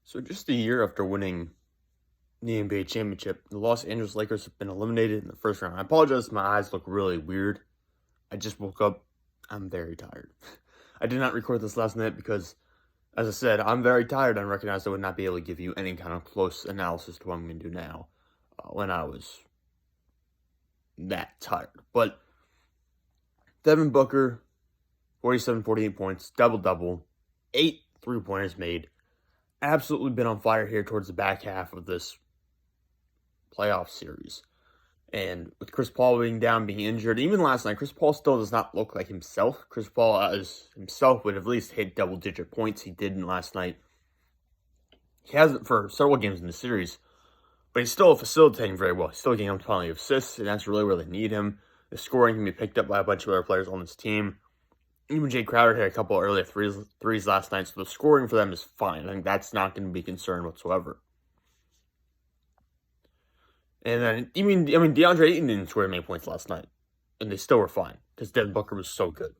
So just a year after winning the NBA championship, the Los Angeles Lakers have been eliminated in the first round. I apologize, my eyes look really weird. I just woke up. I'm very tired. I did not record this last night because, as I said, I'm very tired and recognized I would not be able to give you any kind of close analysis to what I'm going to do now when I was that tired. But Devin Booker, 47, 48 points, double-double, 8 3-pointers made. Absolutely been on fire here towards the back half of this playoff series. And with Chris Paul being down, being injured, even last night, Chris Paul still does not look like himself. Chris Paul as himself would have at least hit double-digit points. He didn't last night. He hasn't for several games in the series, but he's still facilitating very well. He's still getting plenty of assists, and that's really where they need him. The scoring can be picked up by a bunch of other players on this team. Even Jay Crowder hit a couple of early threes last night, so the scoring for them is fine. I think that's not going to be a concern whatsoever. And then, DeAndre Ayton didn't score many points last night, and they still were fine because Devin Booker was so good.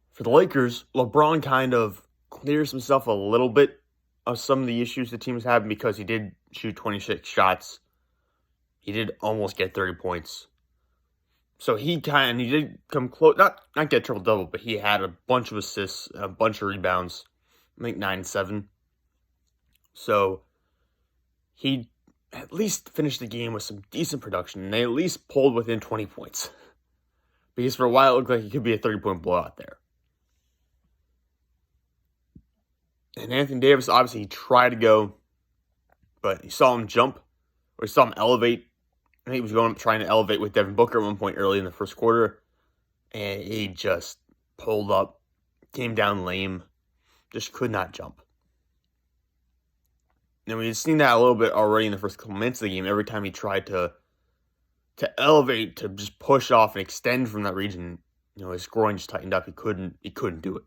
For the Lakers, LeBron kind of clears himself a little bit of some of the issues the team's having because he did shoot 26 shots. He did almost get 30 points. So he did come close, not get triple-double, but he had a bunch of assists, a bunch of rebounds, I think 9 and 7. So he at least finished the game with some decent production, and they at least pulled within 20 points. Because for a while, it looked like it could be a 30-point blowout there. And Anthony Davis, obviously, he tried to go, but you saw him jump, or you saw him elevate. I think he was trying to elevate with Devin Booker at one point early in the first quarter, and he just pulled up, came down lame, just could not jump. And we've seen that a little bit already in the first couple minutes of the game. Every time he tried to elevate, to just push off and extend from that region, his groin just tightened up. He couldn't do it.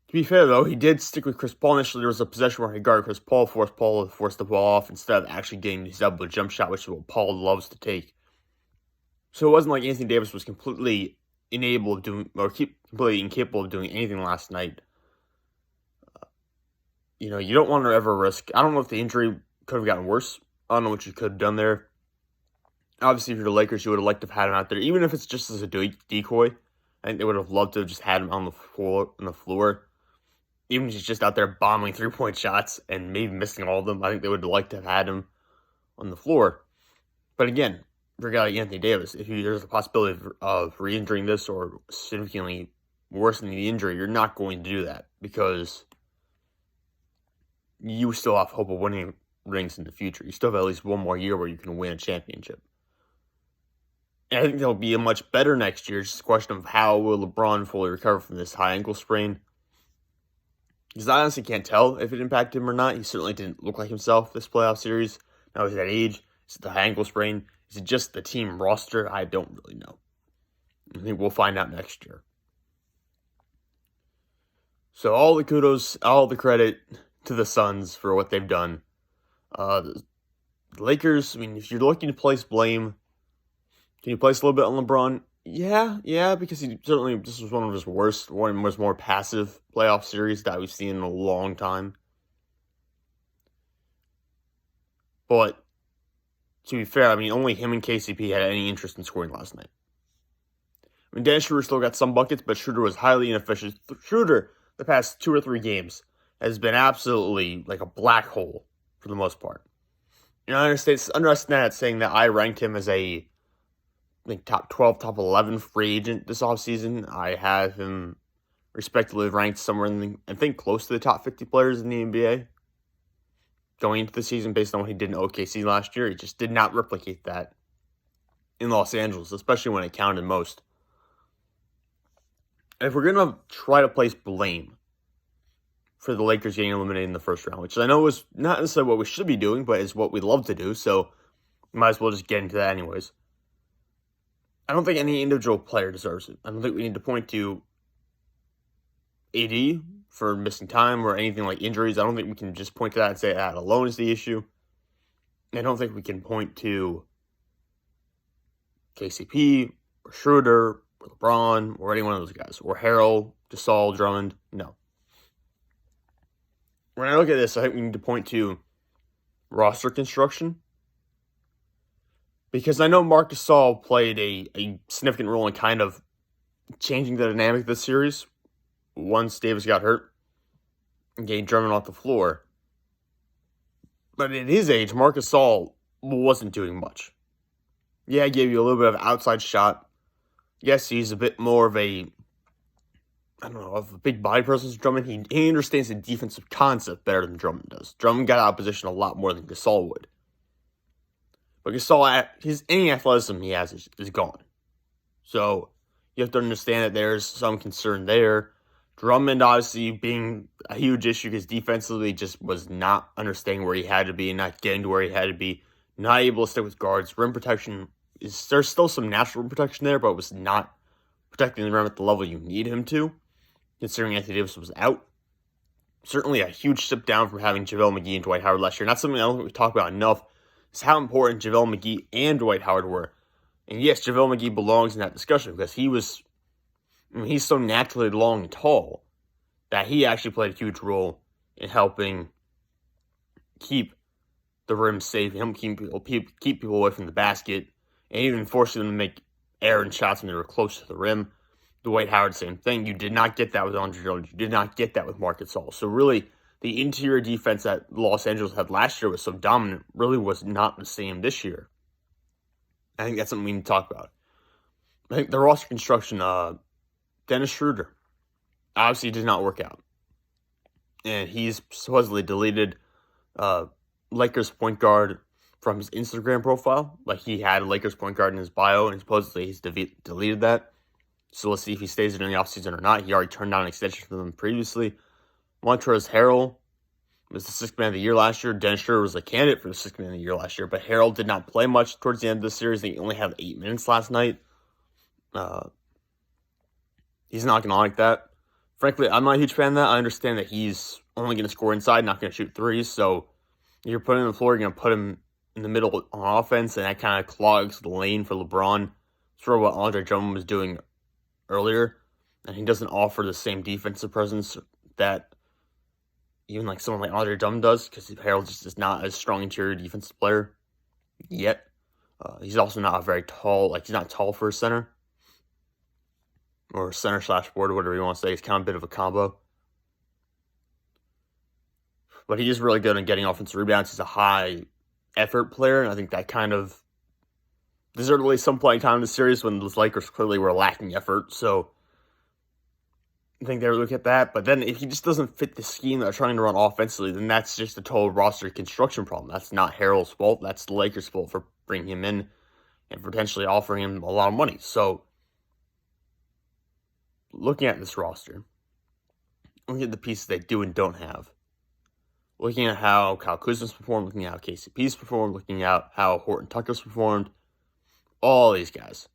To be fair, though, he did stick with Chris Paul initially. There was a possession where he guarded Chris Paul, forced Paul to force the ball off instead of actually getting his double jump shot, which is what Paul loves to take. So it wasn't like Anthony Davis was completely completely incapable of doing anything last night. You don't want to ever risk. I don't know if the injury could have gotten worse. I don't know what you could have done there. Obviously, if you're the Lakers, you would have liked to have had him out there, even if it's just as a decoy. I think they would have loved to have just had him on the floor. Even if he's just out there bombing 3-point shots and maybe missing all of them, I think they would have liked to have had him on the floor. But again, for a guy like Anthony Davis, if there's a possibility of re-injuring this or significantly worsening the injury, you're not going to do that because you still have hope of winning rings in the future. You still have at least one more year where you can win a championship. And I think they'll be much better next year. It's just a question of how will LeBron fully recover from this high ankle sprain. Because I honestly can't tell if it impacted him or not. He certainly didn't look like himself this playoff series. Now he's at age. Is it the high ankle sprain? Is it just the team roster? I don't really know. I think we'll find out next year. So all the kudos, all the credit to the Suns for what they've done. The Lakers, if you're looking to place blame, can you place a little bit on LeBron? Yeah, because this was one of his worst, one of his more passive playoff series that we've seen in a long time. But to be fair, only him and KCP had any interest in scoring last night. Dennis Schroeder still got some buckets, but Schroeder was highly inefficient. Schroeder, the past 2 or 3 games, has been absolutely like a black hole for the most part. I understand saying that I ranked him as a top 12, top 11 free agent this offseason. I have him respectively ranked somewhere I think close to the top 50 players in the NBA going into the season based on what he did in OKC last year. He just did not replicate that in Los Angeles, especially when it counted most. If we're going to try to place blame for the Lakers getting eliminated in the first round, which I know is not necessarily what we should be doing, but is what we love to do, so we might as well just get into that anyways. I don't think any individual player deserves it. I don't think we need to point to AD for missing time or anything like injuries. I don't think we can just point to that and say that alone is the issue. I don't think we can point to KCP or Schroeder or LeBron or any one of those guys or Harrell, Gasol, Drummond. No. when I look at this, I think we need to point to roster construction. Because I know Marc Gasol played a significant role in kind of changing the dynamic of this series once Davis got hurt and getting Drummond off the floor. But at his age, Marc Gasol wasn't doing much. Yeah, he gave you a little bit of outside shot. Yes, he's a bit more of a big body presence than Drummond. He understands the defensive concept better than Drummond does. Drummond got out of position a lot more than Gasol would. But Gasol, any athleticism he has is gone. So you have to understand that there's some concern there. Drummond obviously being a huge issue because defensively just was not understanding where he had to be and not getting to where he had to be. Not able to stick with guards. Rim protection, there's still some natural rim protection there, but was not protecting the rim at the level you need him to, considering Anthony Davis was out. Certainly a huge step down from having JaVale McGee and Dwight Howard last year. And that's something I don't think we talk about enough, is how important JaVale McGee and Dwight Howard were. And yes, JaVale McGee belongs in that discussion because he's so naturally long and tall that he actually played a huge role in helping keep the rim safe, help keep people away from the basket, and even forcing them to make errant shots when they were close to the rim. Dwight Howard, same thing. You did not get that with Andre Jones. You did not get that with Marc Gasol. So really, the interior defense that Los Angeles had last year was so dominant, really was not the same this year. I think that's something we need to talk about. I think the roster construction, Dennis Schroeder, obviously did not work out. And he's supposedly deleted Lakers point guard from his Instagram profile. Like, he had a Lakers point guard in his bio, and supposedly he's deleted that. So let's see if he stays in the offseason or not. He already turned down an extension from them previously. Montrezl Harrell was the sixth man of the year last year. Dennis Schroeder was a candidate for the sixth man of the year last year, but Harrell did not play much towards the end of the series. He only had 8 minutes last night. He's not going to like that. Frankly, I'm not a huge fan of that. I understand that he's only going to score inside, not going to shoot threes. So you're putting him on the floor, you're going to put him in the middle on offense, and that kind of clogs the lane for LeBron. Sort of what Andre Jones was doing earlier, and he doesn't offer the same defensive presence that even like someone like Andre Drummond does, because Harrell just is not a strong interior defensive player yet. He's also not a very tall, he's not tall for a center, or center / forward, whatever you want to say. He's kind of a bit of a combo. But he is really good at getting offensive rebounds. He's a high effort player, and I think that kind of deserved at least some playing time in the series when the Lakers clearly were lacking effort. So I think they were looking at that. But then if he just doesn't fit the scheme they're trying to run offensively, then that's just a total roster construction problem. That's not Harrell's fault. That's the Lakers' fault for bringing him in and potentially offering him a lot of money. So looking at this roster, looking at the pieces they do and don't have, looking at how Kyle Kuzma's performed, looking at how KCP's performed, looking at how Horton Tucker's performed, all these guys.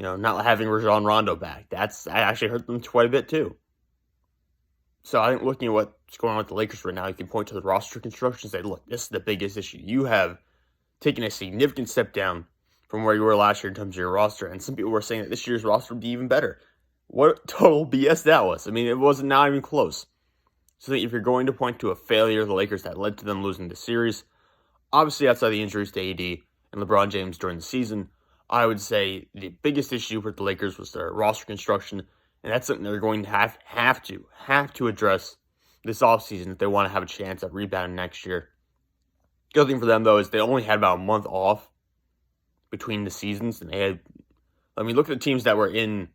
Not having Rajon Rondo back, that actually hurt them quite a bit too. So I think looking at what's going on with the Lakers right now, you can point to the roster construction and say, look, this is the biggest issue. You have taken a significant step down from where you were last year in terms of your roster, and some people were saying that this year's roster would be even better. What total BS that was. I mean, it was not even close. So if you're going to point to a failure of the Lakers that led to them losing the series, obviously outside the injuries to AD and LeBron James during the season, I would say the biggest issue with the Lakers was their roster construction, and that's something they're going to have to address this offseason if they want to have a chance at rebounding next year. The other thing for them, though, is they only had about a month off between the seasons, and look at the teams that were in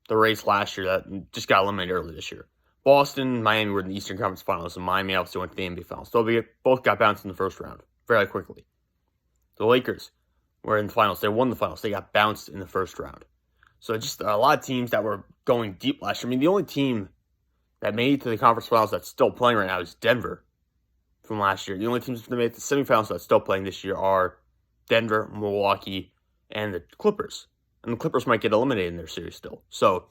the race last year that just got eliminated early this year. Boston and Miami were in the Eastern Conference Finals, and Miami obviously went to the NBA Finals. So they both got bounced in the first round very quickly. The Lakers were in the finals. They won the finals. They got bounced in the first round. So just a lot of teams that were going deep last year. I mean, the only team that made it to the conference finals that's still playing right now is Denver from last year. The only teams that made it to the semifinals that's still playing this year are Denver, Milwaukee, and the Clippers. And the Clippers might get eliminated in their series still. So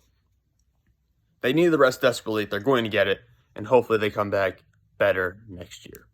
they need the rest desperately. They're going to get it. And hopefully they come back better next year.